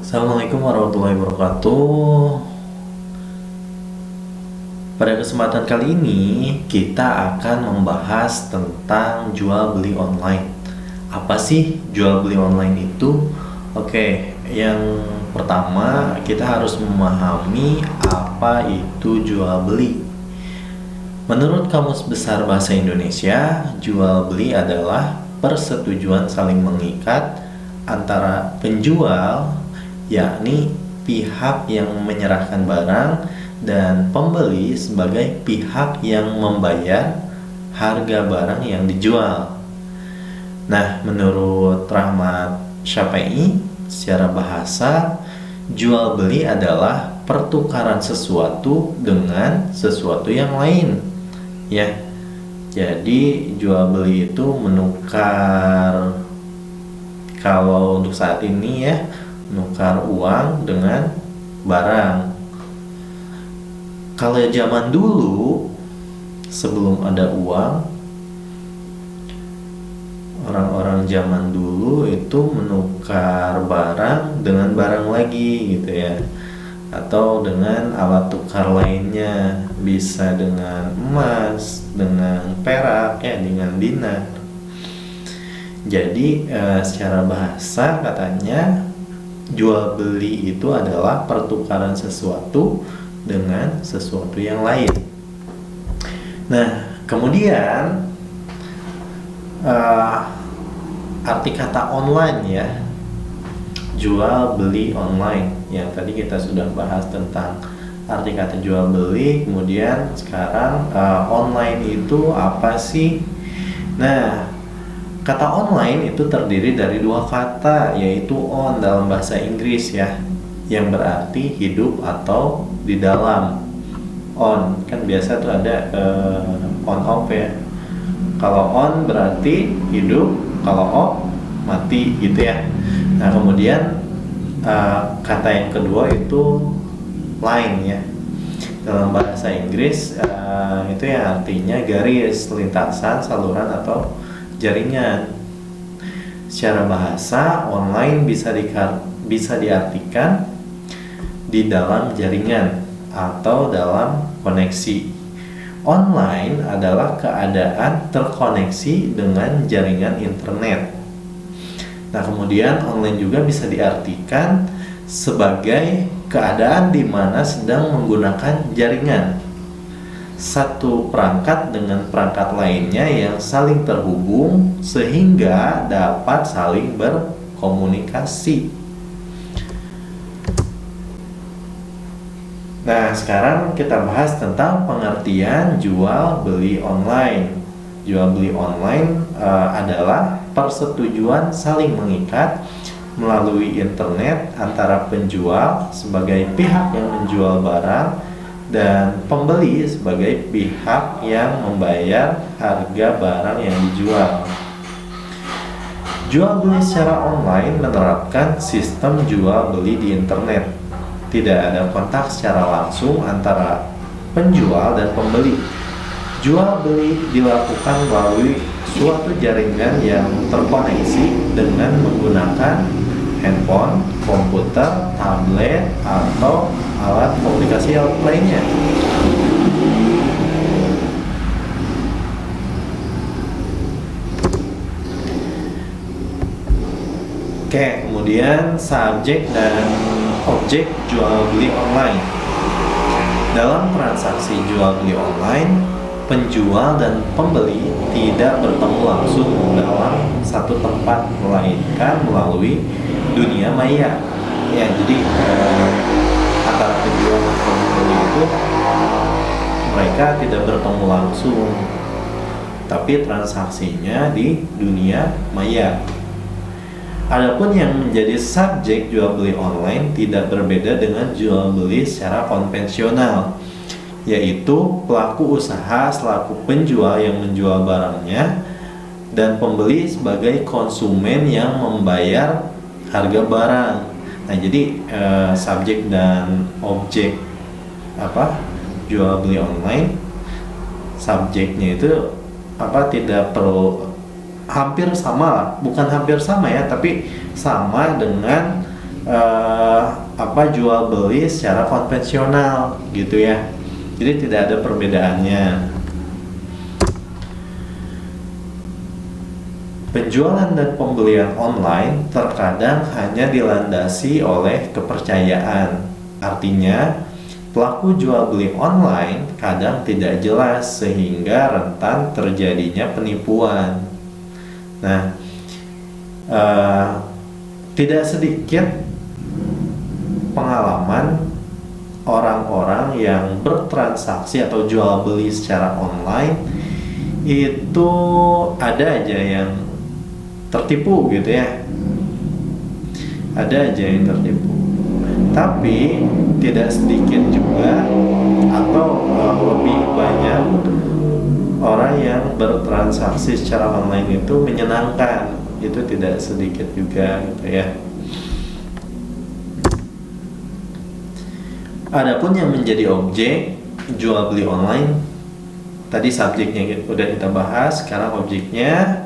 Assalamualaikum warahmatullahi wabarakatuh. Pada kesempatan kali ini kita akan membahas tentang jual beli online. Apa sih jual beli online itu? Oke, yang pertama kita harus memahami apa itu jual beli. Menurut Kamus Besar Bahasa Indonesia, jual beli adalah persetujuan saling mengikat antara penjual, yakni pihak yang menyerahkan barang, dan pembeli sebagai pihak yang membayar harga barang yang dijual. Nah, menurut Rahmat Syafei, secara bahasa, jual beli adalah pertukaran sesuatu dengan sesuatu yang lain. Ya, jadi jual beli itu menukar, kalau untuk saat ini ya, menukar uang dengan barang. Kalau zaman dulu, sebelum ada uang, orang-orang zaman dulu itu menukar barang dengan barang lagi gitu ya, atau dengan alat tukar lainnya, bisa dengan emas, dengan perak ya, dengan dinar. Jadi secara bahasa katanya jual beli itu adalah pertukaran sesuatu dengan sesuatu yang lain. Nah, kemudian arti kata online ya, jual beli online. Yang tadi kita sudah bahas tentang arti kata jual beli. Kemudian sekarang online itu apa sih? Nah, kata online itu terdiri dari dua kata, yaitu on dalam bahasa Inggris ya, yang berarti hidup atau di dalam. On kan biasa tuh ada on off ya. Kalau on berarti hidup, kalau off mati gitu ya. Nah, kemudian kata yang kedua itu line ya. Dalam bahasa Inggris itu yang artinya garis, lintasan, saluran atau jaringan. Secara bahasa, online bisa diartikan di dalam jaringan atau dalam koneksi. Online adalah keadaan terkoneksi dengan jaringan internet. Nah, kemudian online juga bisa diartikan sebagai keadaan di mana sedang menggunakan jaringan satu perangkat dengan perangkat lainnya yang saling terhubung sehingga dapat saling berkomunikasi. Nah, sekarang kita bahas tentang pengertian jual beli online. Jual beli online adalah persetujuan saling mengikat melalui internet antara penjual sebagai pihak yang menjual barang dan pembeli sebagai pihak yang membayar harga barang yang dijual. Jual beli secara online menerapkan sistem jual beli di internet. Tidak ada kontak secara langsung antara penjual dan pembeli. Jual beli dilakukan melalui suatu jaringan yang terkoneksi dengan menggunakan handphone, komputer, tablet, atau alat komunikasi lainnya. Oke, kemudian subjek dan objek jual beli online. Dalam transaksi jual beli online, penjual dan pembeli tidak bertemu langsung dalam satu tempat, melainkan melalui dunia maya. Ya, jadi antara penjual dan pembeli itu mereka tidak bertemu langsung, tapi transaksinya di dunia maya. Adapun yang menjadi subjek jual beli online tidak berbeda dengan jual beli secara konvensional, yaitu pelaku usaha selaku penjual yang menjual barangnya dan pembeli sebagai konsumen yang membayar harga barang. Nah, jadi subjek dan objek jual beli online, subjeknya itu tidak perlu hampir sama lah, bukan hampir sama ya, tapi sama dengan jual beli secara konvensional gitu ya. Jadi tidak ada perbedaannya. Penjualan dan pembelian online terkadang hanya dilandasi oleh kepercayaan. Artinya, pelaku jual beli online kadang tidak jelas sehingga rentan terjadinya penipuan. Nah, tidak sedikit pengalaman orang-orang yang bertransaksi atau jual beli secara online itu ada aja yang tertipu gitu ya. Ada aja yang tertipu. Tapi tidak sedikit juga atau lebih banyak orang yang bertransaksi secara online itu menyenangkan. Itu tidak sedikit juga gitu ya. Adapun yang menjadi objek jual beli online, tadi subjeknya udah kita bahas, sekarang objeknya.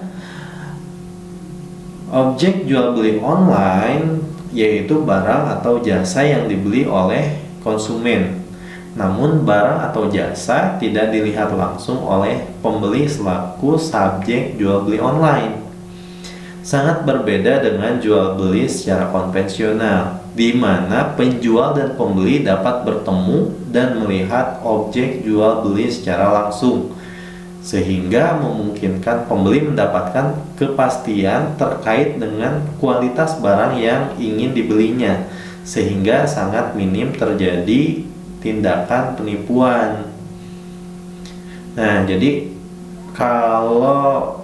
Objek jual beli online yaitu barang atau jasa yang dibeli oleh konsumen. Namun barang atau jasa tidak dilihat langsung oleh pembeli selaku subjek jual beli online. Sangat berbeda dengan jual beli secara konvensional, di mana penjual dan pembeli dapat bertemu dan melihat objek jual beli secara langsung, sehingga memungkinkan pembeli mendapatkan kepastian terkait dengan kualitas barang yang ingin dibelinya, sehingga sangat minim terjadi tindakan penipuan. Nah, jadi kalau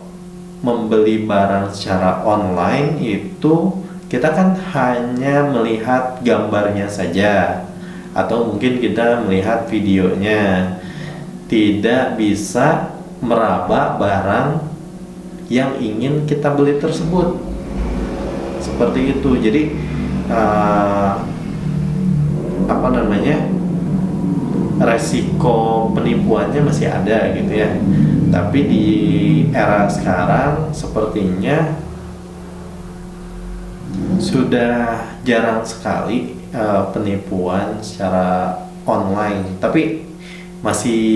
membeli barang secara online itu kita kan hanya melihat gambarnya saja, atau mungkin kita melihat videonya, tidak bisa meraba barang yang ingin kita beli tersebut. Seperti itu. Jadi resiko penipuannya masih ada gitu ya. Tapi di era sekarang sepertinya sudah jarang sekali penipuan secara online. Tapi masih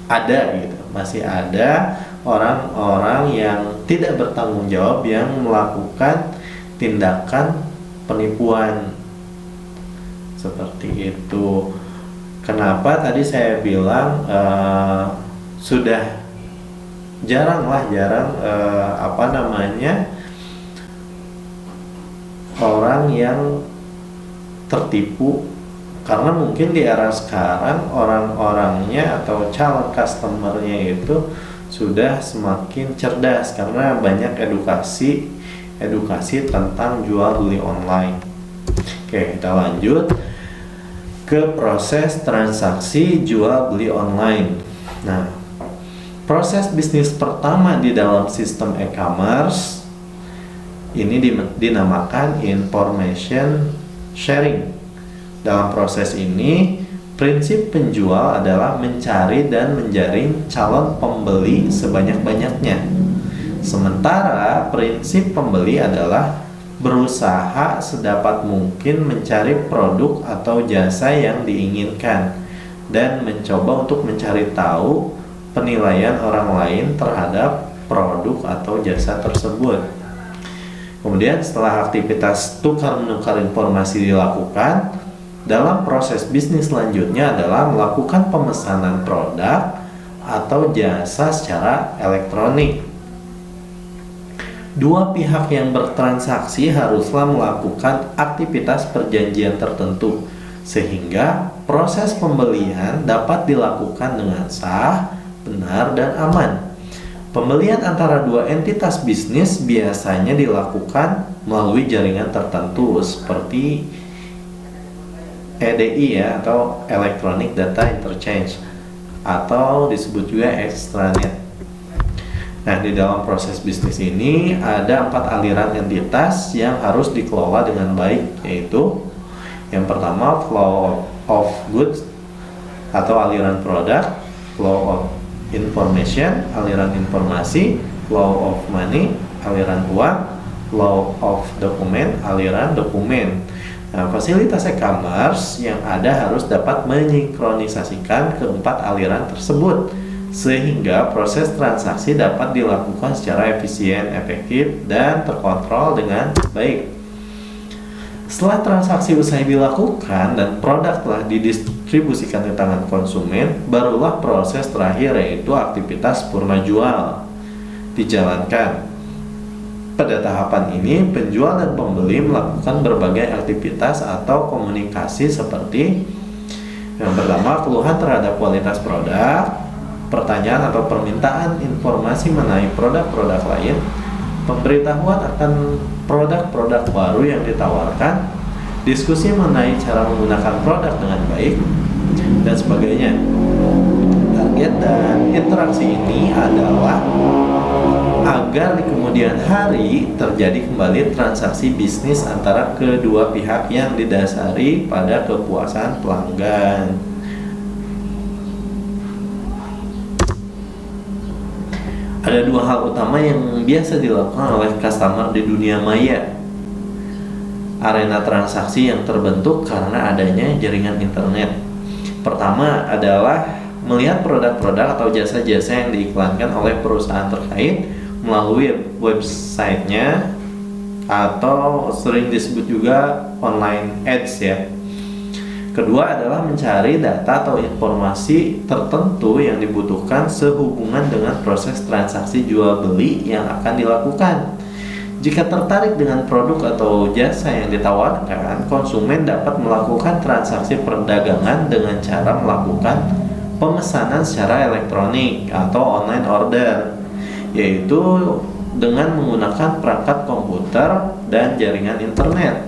ada gitu, masih ada orang-orang yang tidak bertanggung jawab yang melakukan tindakan penipuan seperti itu. Kenapa tadi saya bilang sudah jarang orang yang tertipu. Karena mungkin di era sekarang orang-orangnya atau calon customernya itu sudah semakin cerdas karena banyak edukasi tentang jual beli online. Oke, kita lanjut ke proses transaksi jual beli online. Nah, proses bisnis pertama di dalam sistem e-commerce ini dinamakan information sharing. Dalam proses ini, prinsip penjual adalah mencari dan menjaring calon pembeli sebanyak-banyaknya. Sementara prinsip pembeli adalah berusaha sedapat mungkin mencari produk atau jasa yang diinginkan dan mencoba untuk mencari tahu penilaian orang lain terhadap produk atau jasa tersebut. Kemudian setelah aktivitas tukar-menukar informasi dilakukan, dalam proses bisnis selanjutnya adalah melakukan pemesanan produk atau jasa secara elektronik. Dua pihak yang bertransaksi haruslah melakukan aktivitas perjanjian tertentu, sehingga proses pembelian dapat dilakukan dengan sah, benar, dan aman. Pembelian antara dua entitas bisnis biasanya dilakukan melalui jaringan tertentu seperti EDI ya, atau Electronic Data Interchange, atau disebut juga extranet. Nah, di dalam proses bisnis ini ada 4 aliran entitas yang harus dikelola dengan baik, yaitu yang pertama flow of goods atau aliran produk, flow of information, aliran informasi, flow of money, aliran uang, flow of document, aliran dokumen. Nah, fasilitas e-commerce yang ada harus dapat mensinkronisasikan keempat aliran tersebut sehingga proses transaksi dapat dilakukan secara efisien, efektif, dan terkontrol dengan baik. Setelah transaksi usai dilakukan dan produk telah didistribusikan ke tangan konsumen, barulah proses terakhir yaitu aktivitas purna jual dijalankan. Pada tahapan ini, penjual dan pembeli melakukan berbagai aktivitas atau komunikasi seperti yang pertama, keluhan terhadap kualitas produk, pertanyaan atau permintaan informasi mengenai produk-produk lain, pemberitahuan akan produk-produk baru yang ditawarkan, diskusi mengenai cara menggunakan produk dengan baik, dan sebagainya. Target dan interaksi ini adalah agar di kemudian hari terjadi kembali transaksi bisnis antara kedua pihak yang didasari pada kepuasan pelanggan. Ada dua hal utama yang biasa dilakukan oleh customer di dunia maya. Arena transaksi yang terbentuk karena adanya jaringan internet. Pertama adalah melihat produk-produk atau jasa-jasa yang diiklankan oleh perusahaan terkait melalui websitenya atau sering disebut juga online ads ya. Kedua adalah mencari data atau informasi tertentu yang dibutuhkan sehubungan dengan proses transaksi jual beli yang akan dilakukan. Jika tertarik dengan produk atau jasa yang ditawarkan, konsumen dapat melakukan transaksi perdagangan dengan cara melakukan pemesanan secara elektronik atau online order, yaitu dengan menggunakan perangkat komputer dan jaringan internet.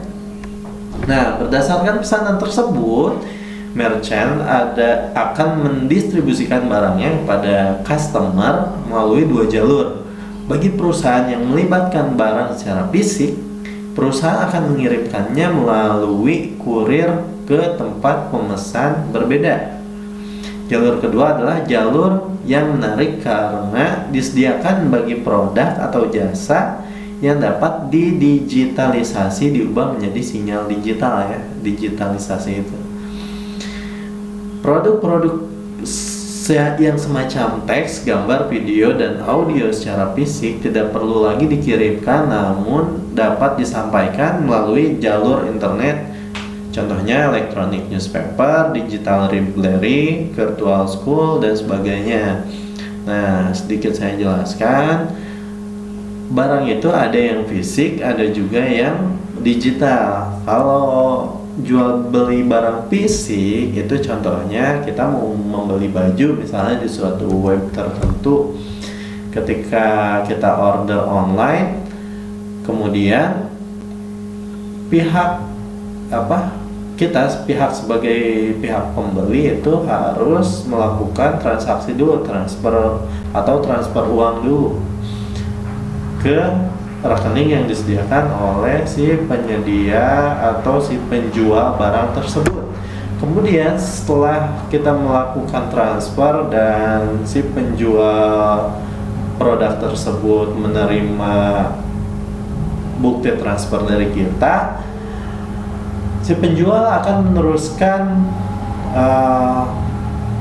Nah, berdasarkan pesanan tersebut, merchant akan mendistribusikan barangnya kepada customer melalui dua jalur. Bagi perusahaan yang melibatkan barang secara fisik, perusahaan akan mengirimkannya melalui kurir ke tempat pemesan berbeda. Jalur kedua adalah jalur yang menarik karena disediakan bagi produk atau jasa yang dapat didigitalisasi, diubah menjadi sinyal digital ya, digitalisasi itu. Produk-produk yang semacam teks, gambar, video, dan audio secara fisik tidak perlu lagi dikirimkan, namun dapat disampaikan melalui jalur internet. Contohnya electronic newspaper, digital library, virtual school, dan sebagainya. Nah, sedikit saya jelaskan. Barang itu ada yang fisik, ada juga yang digital. Kalau jual beli barang fisik itu contohnya kita mau membeli baju misalnya di suatu web tertentu. Ketika kita order online, kemudian pihak sebagai pihak pembeli itu harus melakukan transaksi dulu, transfer uang dulu ke rekening yang disediakan oleh si penyedia atau si penjual barang tersebut. Kemudian setelah kita melakukan transfer dan si penjual produk tersebut menerima bukti transfer dari kita, si penjual akan meneruskan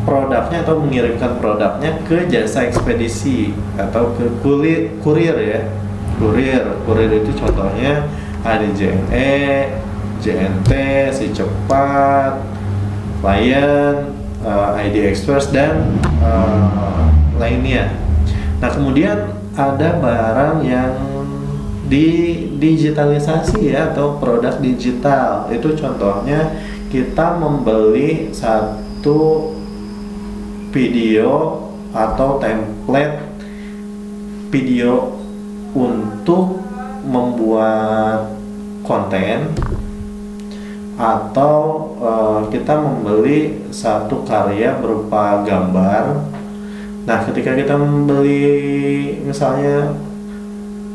produknya atau mengirimkan produknya ke jasa ekspedisi atau ke kurir ya. Kurir itu contohnya ada JNE, JNT, Si Cepat, Lion, ID Express, dan lainnya. Nah, kemudian ada barang yang digitalisasi ya, atau produk digital. Itu contohnya kita membeli satu video atau template video untuk membuat konten, atau kita membeli satu karya berupa gambar. Nah, ketika kita membeli misalnya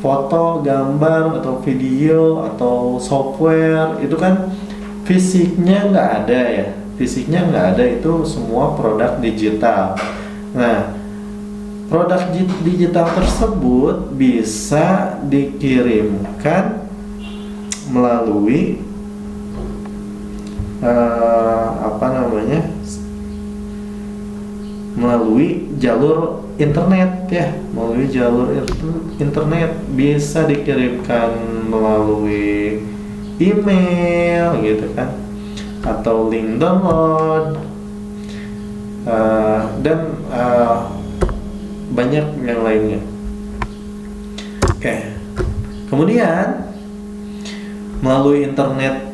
foto, gambar, atau video, atau software, itu kan fisiknya nggak ada ya, itu semua produk digital. Nah, Produk digital tersebut bisa dikirimkan melalui melalui jalur internet ya, melalui jalur internet, bisa dikirimkan melalui email gitu kan, atau link download, dan banyak yang lainnya. Oke. Kemudian melalui internet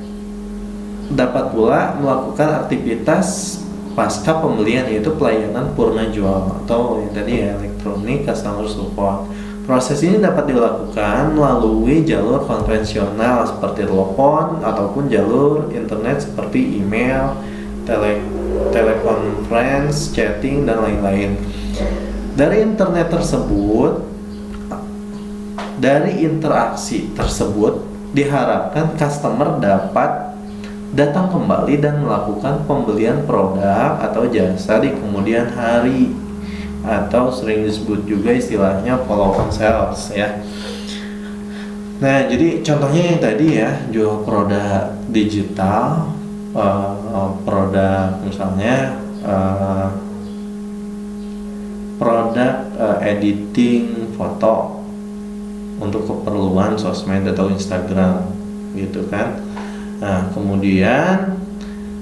dapat pula melakukan aktivitas pasca pembelian, yaitu pelayanan purna jual atau yang tadi ya, elektronik customer support. Proses ini dapat dilakukan melalui jalur konvensional seperti telepon ataupun jalur internet seperti email, telekonferensi, chatting, dan lain-lain. Dari interaksi tersebut diharapkan customer dapat datang kembali dan melakukan pembelian produk atau jasa di kemudian hari, atau sering disebut juga istilahnya follow-on sales ya. Nah, jadi contohnya yang tadi ya, jual produk digital, produk misalnya produk editing foto untuk keperluan sosmed atau Instagram gitu kan. Nah, kemudian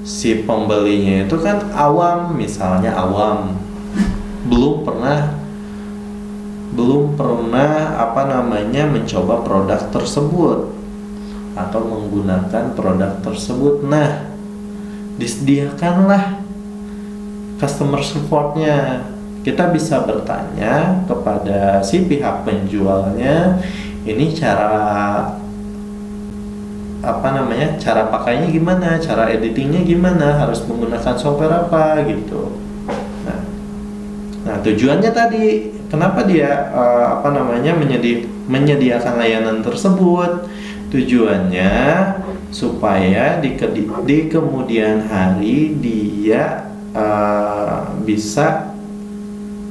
si pembelinya itu kan awam, misalnya awam, belum pernah mencoba produk tersebut atau menggunakan produk tersebut. Nah, disediakanlah customer supportnya. Kita bisa bertanya kepada si pihak penjualnya, ini cara pakainya gimana, cara editingnya gimana, harus menggunakan software apa gitu. Nah, tujuannya tadi kenapa dia menyediakan layanan tersebut? Tujuannya supaya di kemudian hari dia bisa,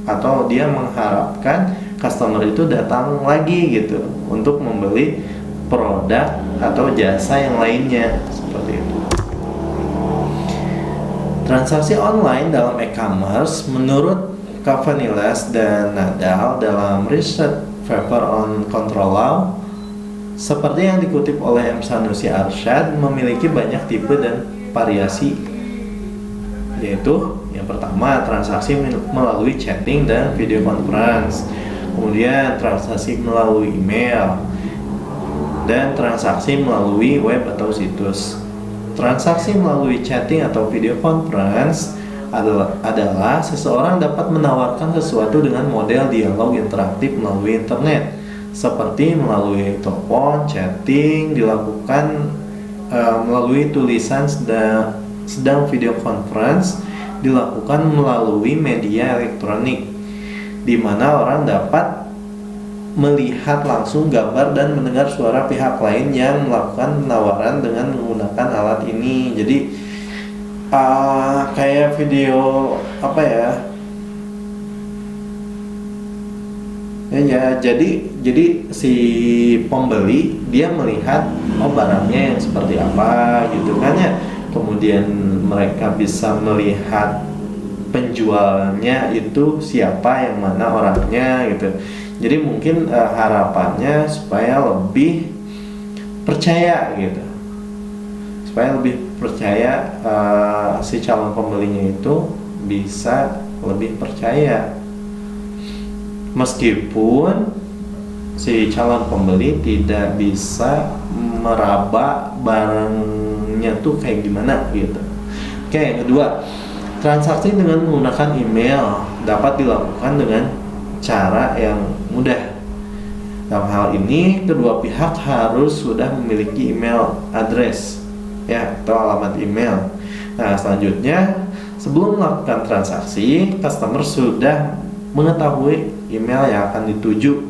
atau dia mengharapkan customer itu datang lagi gitu untuk membeli produk atau jasa yang lainnya, seperti itu. Transaksi online dalam e-commerce menurut Kavaniles dan Nadal dalam Research Paper on Control Law, seperti yang dikutip oleh M. Sanusi Arsyad, memiliki banyak tipe dan variasi, yaitu yang pertama transaksi melalui chatting dan video conference, kemudian transaksi melalui email, dan transaksi melalui web atau situs. Transaksi melalui chatting atau video conference adalah seseorang dapat menawarkan sesuatu dengan model dialog interaktif melalui internet, seperti melalui telepon, chatting dilakukan melalui tulisan, sedang video conference dilakukan melalui media elektronik, di mana orang dapat melihat langsung gambar dan mendengar suara pihak lain yang melakukan penawaran dengan menggunakan alat ini. Jadi kayak video jadi si pembeli dia melihat barangnya yang seperti apa gitu kan ya. Kemudian mereka bisa melihat penjualnya itu siapa, yang mana orangnya gitu. Jadi mungkin harapannya supaya lebih percaya gitu, si calon pembelinya itu bisa lebih percaya, meskipun si calon pembeli tidak bisa meraba barangnya tuh kayak gimana gitu. Oke, yang kedua, transaksi dengan menggunakan email dapat dilakukan dengan cara yang mudah. Dalam hal ini, kedua pihak harus sudah memiliki email address ya, atau alamat email. Nah, selanjutnya, sebelum melakukan transaksi, customer sudah mengetahui email yang akan dituju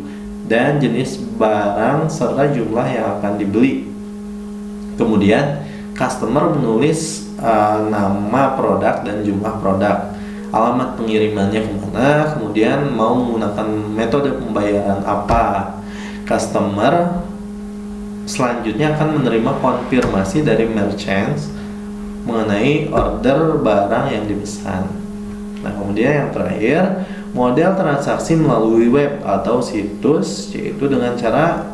dan jenis barang serta jumlah yang akan dibeli. Kemudian, customer menulis nama produk dan jumlah produk. alamat pengirimannya kemana, kemudian mau menggunakan metode pembayaran apa. Customer selanjutnya akan menerima konfirmasi dari merchants mengenai order barang yang dipesan. Nah, kemudian yang terakhir, model transaksi melalui web atau situs, yaitu dengan cara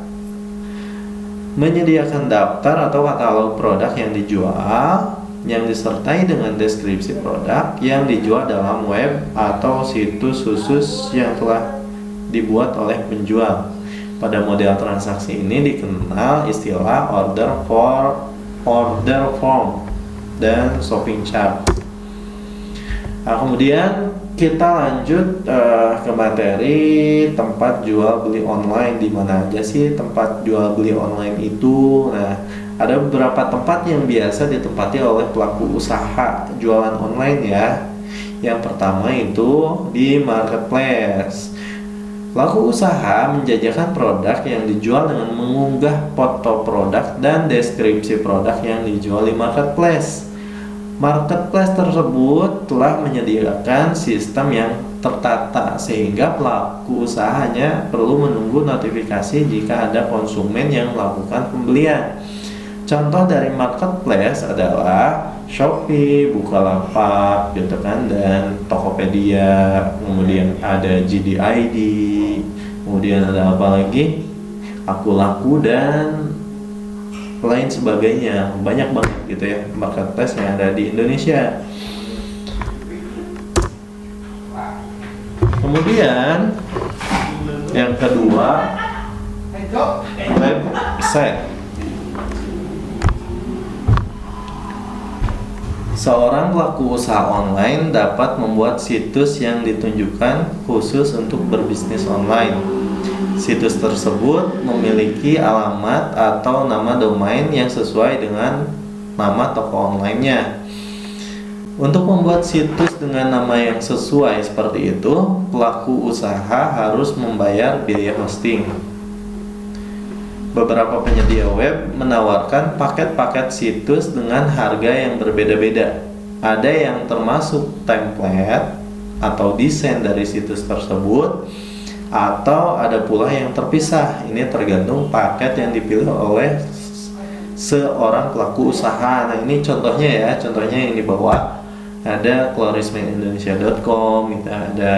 menyediakan daftar atau katalog produk yang dijual yang disertai dengan deskripsi produk yang dijual dalam web atau situs khusus yang telah dibuat oleh penjual. Pada model transaksi ini dikenal istilah order form dan shopping cart. Nah, kemudian kita lanjut ke materi tempat jual beli online. Di mana aja sih tempat jual beli online itu? Nah, ada beberapa tempat yang biasa ditempati oleh pelaku usaha jualan online ya. Yang pertama itu di marketplace. Pelaku usaha menjajakan produk yang dijual dengan mengunggah foto produk dan deskripsi produk yang dijual di marketplace. Marketplace tersebut telah menyediakan sistem yang tertata sehingga pelaku usahanya perlu menunggu notifikasi jika ada konsumen yang melakukan pembelian. Contoh dari marketplace adalah Shopee, Bukalapak, gitu kan, dan Tokopedia, kemudian ada JD.id, kemudian ada apa lagi? Akulaku dan lain sebagainya. Banyak banget gitu ya marketplace yang ada di Indonesia. Kemudian yang kedua, website. Seorang pelaku usaha online dapat membuat situs yang ditunjukkan khusus untuk berbisnis online. Situs tersebut memiliki alamat atau nama domain yang sesuai dengan nama toko online-nya. Untuk membuat situs dengan nama yang sesuai seperti itu, pelaku usaha harus membayar biaya hosting. Beberapa penyedia web menawarkan paket-paket situs dengan harga yang berbeda-beda. Ada yang termasuk template atau desain dari situs tersebut, atau ada pula yang terpisah. Ini tergantung paket yang dipilih oleh seorang pelaku usaha. Nah, ini contohnya ya, contohnya yang di bawah. Ada chlorismeindonesia.com, gitu, ada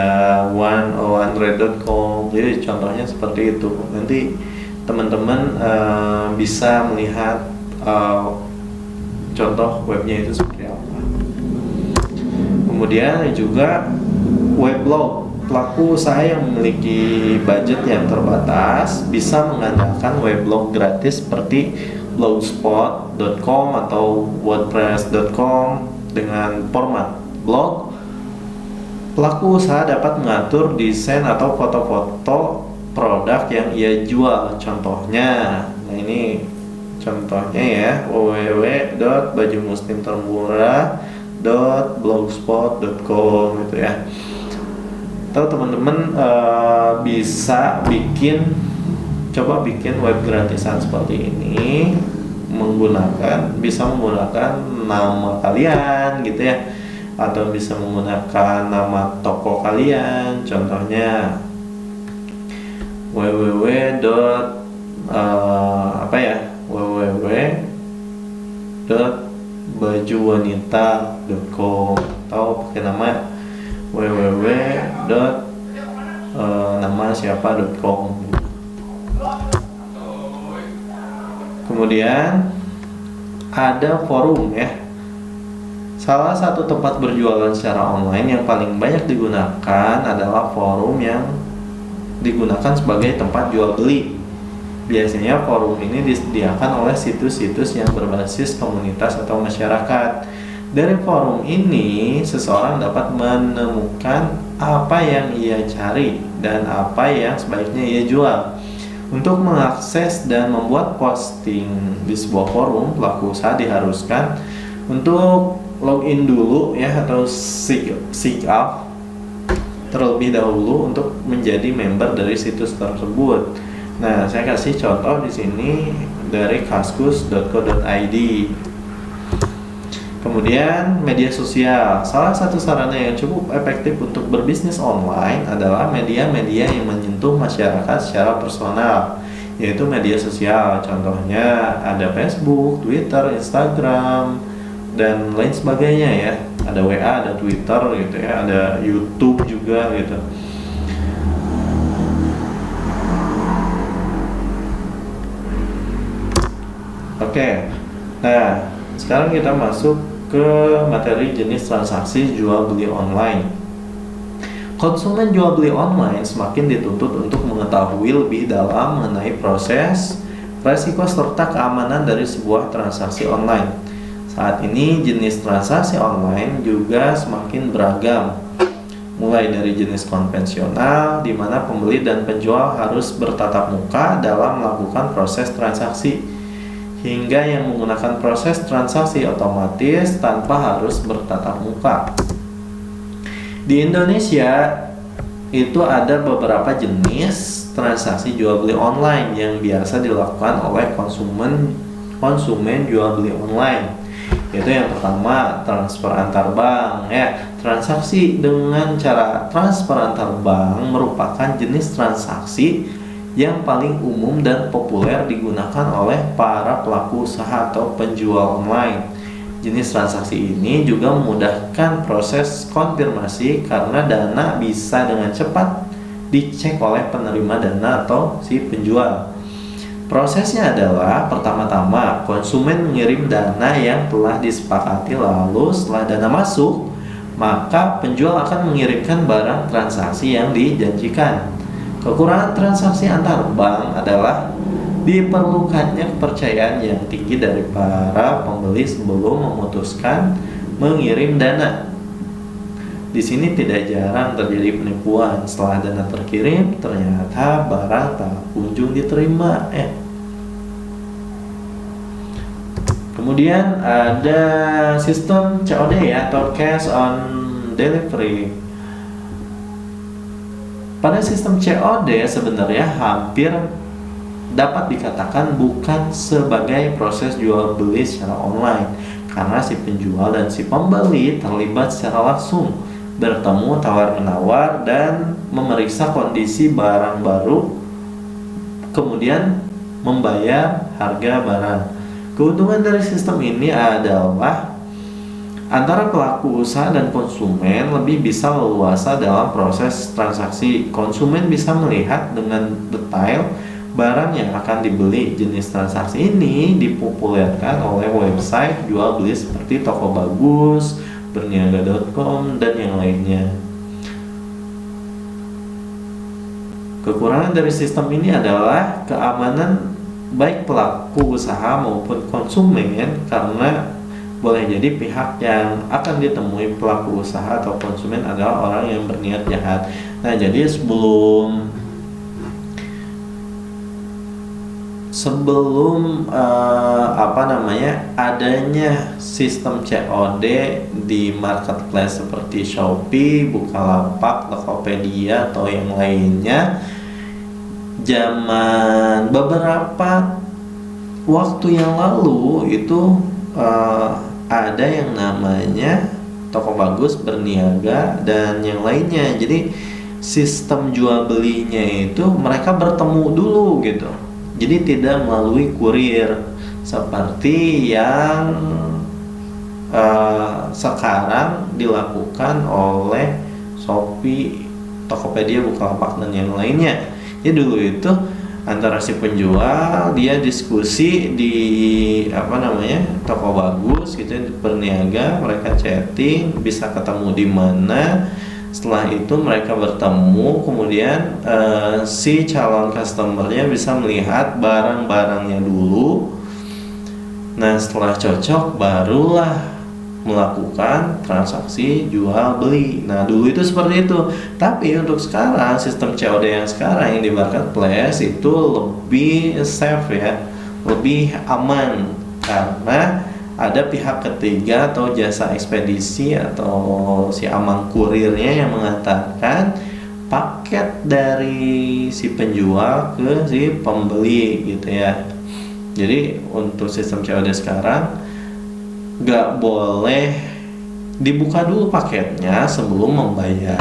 101red.com. Jadi contohnya seperti itu. Nanti teman-teman bisa melihat contoh webnya itu seperti apa. Kemudian juga weblog. Pelaku usaha yang memiliki budget yang terbatas bisa mengandalkan weblog gratis seperti blogspot.com atau wordpress.com. Dengan format blog, pelaku usaha dapat mengatur desain atau foto-foto produk yang ia jual. Contohnya, nah ini contohnya ya, www.bajumuslimtermurah.blogspot.com gitu ya. Atau teman-teman bisa coba bikin web gratisan seperti ini, bisa menggunakan nama kalian gitu ya, atau bisa menggunakan nama toko kalian. Contohnya www.bajuwanita.com atau pakai nama www.namasiapa.com. Kemudian ada forum ya. Salah satu tempat berjualan secara online yang paling banyak digunakan adalah forum yang digunakan sebagai tempat jual beli. Biasanya forum ini disediakan oleh situs-situs yang berbasis komunitas atau masyarakat. Dari forum ini, seseorang dapat menemukan apa yang ia cari dan apa yang sebaiknya ia jual. Untuk mengakses dan membuat posting di sebuah forum, pelaku usaha diharuskan untuk login dulu ya, atau sign up terlebih dahulu untuk menjadi member dari situs tersebut. Nah, saya kasih contoh di sini dari kaskus.co.id. Kemudian media sosial. Salah satu sarana yang cukup efektif untuk berbisnis online adalah media-media yang menyentuh masyarakat secara personal, yaitu media sosial. Contohnya ada Facebook, Twitter, Instagram, dan lain sebagainya ya. Ada WA, ada Twitter gitu ya, ada YouTube juga gitu. Oke. Nah, sekarang kita masuk ke materi jenis transaksi jual beli online. Konsumen jual beli online semakin dituntut untuk mengetahui lebih dalam mengenai proses, resiko serta keamanan dari sebuah transaksi online. Saat ini jenis transaksi online juga semakin beragam. Mulai dari jenis konvensional di mana pembeli dan penjual harus bertatap muka dalam melakukan proses transaksi, hingga yang menggunakan proses transaksi otomatis tanpa harus bertatap muka. Di Indonesia itu ada beberapa jenis transaksi jual beli online yang biasa dilakukan oleh konsumen jual beli online. Yaitu yang pertama, transfer antar bank ya. Transaksi dengan cara transfer antar bank merupakan jenis transaksi yang paling umum dan populer digunakan oleh para pelaku usaha atau penjual online. Jenis transaksi ini juga memudahkan proses konfirmasi karena dana bisa dengan cepat dicek oleh penerima dana atau si penjual. Prosesnya adalah pertama-tama konsumen mengirim dana yang telah disepakati, lalu setelah dana masuk, maka penjual akan mengirimkan barang transaksi yang dijanjikan. Kekurangan transaksi antar bank adalah diperlukannya kepercayaan yang tinggi dari para pembeli sebelum memutuskan mengirim dana. Di sini tidak jarang terjadi penipuan. Setelah dana terkirim, ternyata barang tak kunjung diterima. Kemudian ada sistem COD ya, atau cash on delivery. Pada sistem COD sebenarnya hampir dapat dikatakan bukan sebagai proses jual beli secara online, karena si penjual dan si pembeli terlibat secara langsung, bertemu tawar-menawar dan memeriksa kondisi barang baru, kemudian membayar harga barang. Keuntungan dari sistem ini adalah antara pelaku usaha dan konsumen lebih bisa leluasa dalam proses transaksi. Konsumen bisa melihat dengan detail barang yang akan dibeli. Jenis transaksi ini dipopulerkan oleh website jual beli seperti Toko Bagus, Berniaga.com, dan yang lainnya. Kekurangan dari sistem ini adalah keamanan baik pelaku usaha maupun konsumen, karena boleh jadi pihak yang akan ditemui pelaku usaha atau konsumen adalah orang yang berniat jahat. Nah, jadi sebelum adanya sistem COD di marketplace seperti Shopee, Bukalapak, Tokopedia atau yang lainnya, zaman beberapa waktu yang lalu itu ada yang namanya Toko Bagus, Berniaga, dan yang lainnya. Jadi sistem jual belinya itu mereka bertemu dulu gitu. Jadi tidak melalui kurir seperti yang sekarang dilakukan oleh Shopee, Tokopedia, Bukalapak, dan yang lainnya. Jadi dulu itu antara si penjual dia diskusi di Toko Bagus gitu, Berniaga, mereka chatting, bisa ketemu di mana. Setelah itu mereka bertemu, kemudian si calon customernya bisa melihat barang-barangnya dulu. Nah, setelah cocok barulah melakukan transaksi jual beli. Nah, dulu itu seperti itu. Tapi untuk sekarang, sistem COD yang sekarang yang di marketplace itu lebih safe ya, lebih aman, karena ada pihak ketiga atau jasa ekspedisi atau si amang kurirnya yang mengatakan paket dari si penjual ke si pembeli gitu ya. Jadi untuk sistem COD sekarang nggak boleh dibuka dulu paketnya sebelum membayar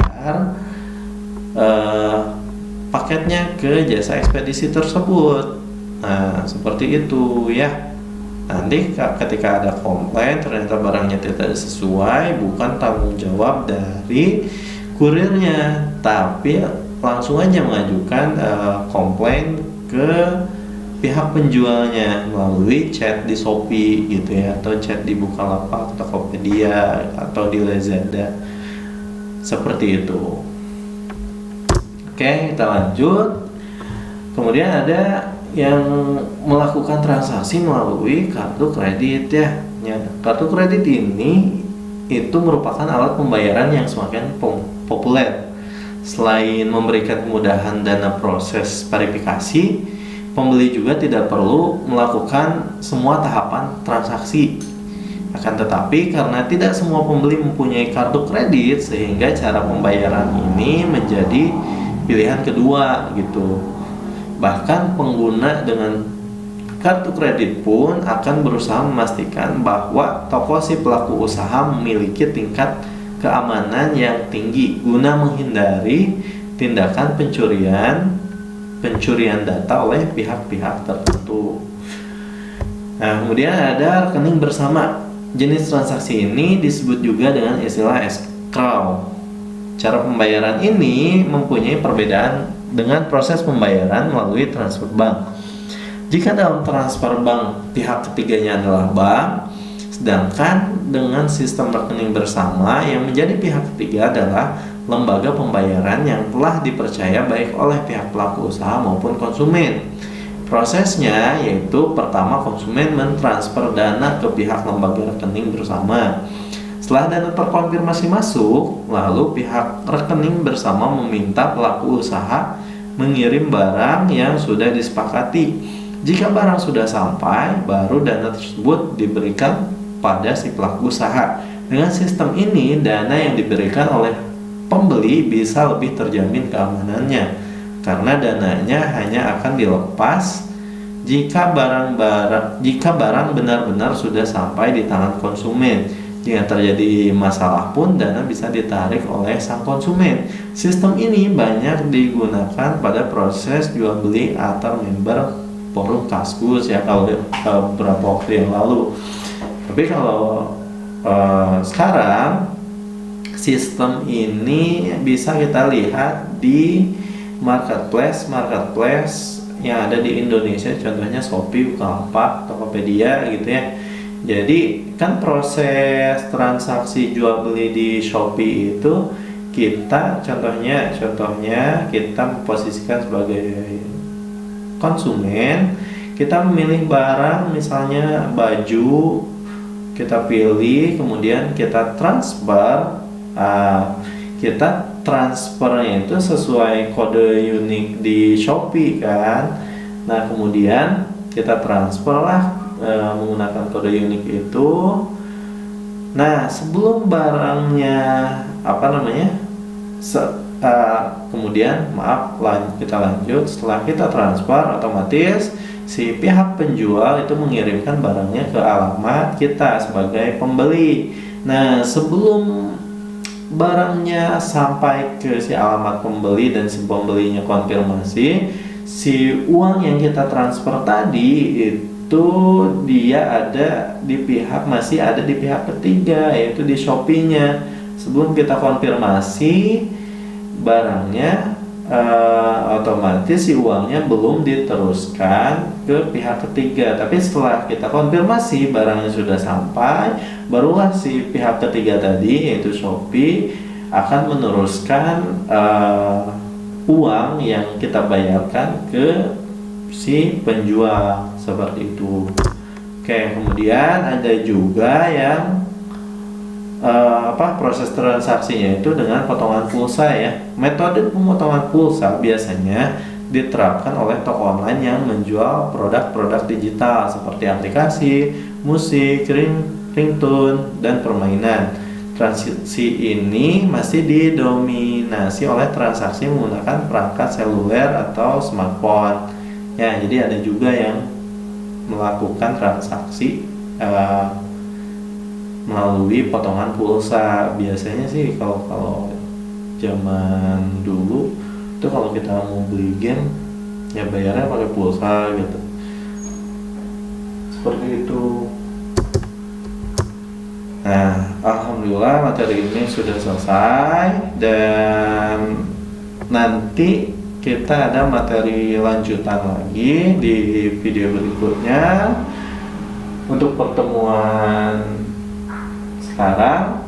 paketnya ke jasa ekspedisi tersebut. Nah, seperti itu ya. Nanti ketika ada komplain ternyata barangnya tidak sesuai, bukan tanggung jawab dari kurirnya, tapi langsung aja mengajukan komplain ke pihak penjualnya melalui chat di Shopee gitu ya, atau chat di Bukalapak, Tokopedia, atau di Lazada, seperti itu. Oke, kita lanjut. Kemudian ada yang melakukan transaksi melalui kartu kredit ya. Kartu kredit ini itu merupakan alat pembayaran yang semakin populer. Selain memberikan kemudahan dana proses verifikasi, pembeli juga tidak perlu melakukan semua tahapan transaksi. Akan tetapi karena tidak semua pembeli mempunyai kartu kredit, sehingga cara pembayaran ini menjadi pilihan kedua gitu. Bahkan pengguna dengan kartu kredit pun akan berusaha memastikan bahwa toko si pelaku usaha memiliki tingkat keamanan yang tinggi guna menghindari tindakan pencurian data oleh pihak-pihak tertentu. Nah, kemudian ada rekening bersama. Jenis transaksi ini disebut juga dengan istilah escrow. Cara pembayaran ini mempunyai perbedaan dengan proses pembayaran melalui transfer bank. Jika dalam transfer bank pihak ketiganya adalah bank, sedangkan dengan sistem rekening bersama yang menjadi pihak ketiga adalah lembaga pembayaran yang telah dipercaya baik oleh pihak pelaku usaha maupun konsumen. Prosesnya yaitu pertama konsumen mentransfer dana ke pihak lembaga rekening bersama. Setelah dana terkonfirmasi masuk, lalu pihak rekening bersama meminta pelaku usaha mengirim barang yang sudah disepakati. Jika barang sudah sampai, baru dana tersebut diberikan pada si pelaku usaha. Dengan sistem ini, dana yang diberikan oleh pembeli bisa lebih terjamin keamanannya, karena dananya hanya akan dilepas jika barang benar-benar sudah sampai di tangan konsumen. Jika terjadi masalah pun, dana bisa ditarik oleh sang konsumen. Sistem ini banyak digunakan pada proses jual beli antar member forum Kaskus ya, kalau beberapa waktu yang lalu. Tapi kalau sekarang sistem ini bisa kita lihat di marketplace yang ada di Indonesia, contohnya Shopee, Bukalapak, Tokopedia gitu ya. Jadi kan proses transaksi jual beli di Shopee itu kita contohnya kita memposisikan sebagai konsumen, kita memilih barang misalnya baju, kita pilih, kemudian kita transfer, kita transfernya itu sesuai kode unik di Shopee kan. Nah kemudian kita transfer lah menggunakan kode unik itu. Nah sebelum barangnya kemudian kita lanjut, setelah kita transfer otomatis si pihak penjual itu mengirimkan barangnya ke alamat kita sebagai pembeli. Nah sebelum barangnya sampai ke si alamat pembeli dan si pembelinya konfirmasi, si uang yang kita transfer tadi itu dia masih ada di pihak ketiga, yaitu di Shopee-nya. Sebelum kita konfirmasi barangnya, otomatis si uangnya belum diteruskan ke pihak ketiga. Tapi setelah kita konfirmasi barangnya sudah sampai, barulah si pihak ketiga tadi, yaitu Shopee, akan meneruskan uang yang kita bayarkan ke si penjual, seperti itu. Oke, kemudian ada juga yang proses transaksinya itu dengan potongan pulsa ya. Metode pemotongan pulsa biasanya diterapkan oleh toko online yang menjual produk-produk digital seperti aplikasi, musik, ringtone, dan permainan. Transaksi ini masih didominasi oleh transaksi menggunakan perangkat seluler atau smartphone. Ya, jadi ada juga yang melakukan transaksi melalui potongan pulsa. Biasanya sih kalau zaman dulu itu kalau kita mau beli game ya bayarnya pakai pulsa gitu, seperti itu. Nah, alhamdulillah materi ini sudah selesai, dan nanti kita ada materi lanjutan lagi di video berikutnya. Untuk pertemuan sekarang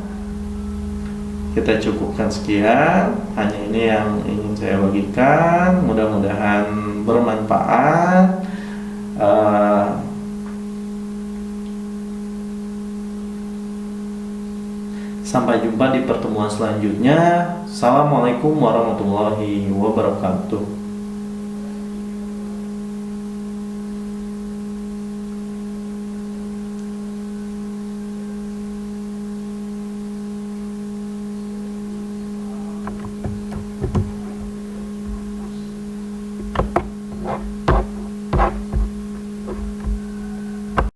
kita cukupkan sekian, hanya ini yang ingin saya bagikan, mudah-mudahan bermanfaat. Sampai jumpa di pertemuan selanjutnya. Assalamualaikum warahmatullahi wabarakatuh.